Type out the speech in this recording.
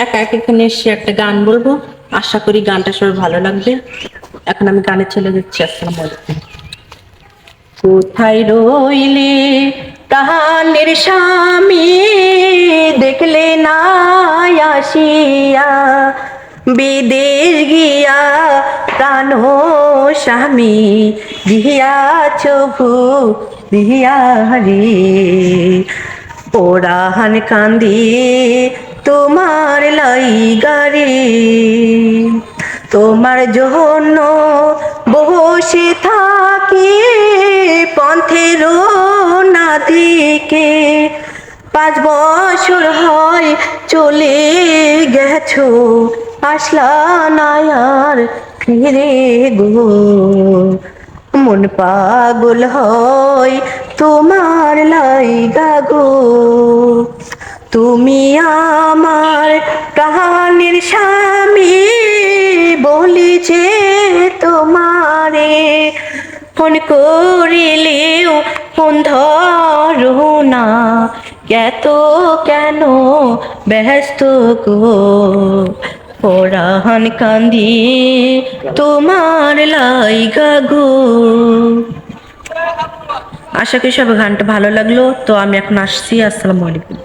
একা একা এখানে এসে একটা গান বলবো, আশা করি গানটা সবার ভালো লাগবে। এখন আমি গানে চলে যাচ্ছি। আসসালামু আলাইকুম। কোথায় রইলে প্রাণের স্বামী, দেখলে না আসিয়া, বিদেশ গিয়া প্রাণ স্বামী গিয়াছ ভুলিয়া রে। পোড়াহান কান্দি তোমার লাইগা রে, তোমার জন্য বসে থাকি পথের না দিকে। 5 বছর হয় চলে গেছো, আসলা না আর ফিরে গো। মন পাগল হয় তোমার লাইগা গো। তুমি আমার প্রাণের স্বামী, বলি যে তোমারে, ফোন করিলেও ফোন ধরো না, এত কেন ব্যস্ত গো। পরাণ কান্দি তোমার লাইগা গো। আশা করি সব গানটা ভালো লাগলো। তো আমি এখন আসছি। আসসালামু আলাইকুম।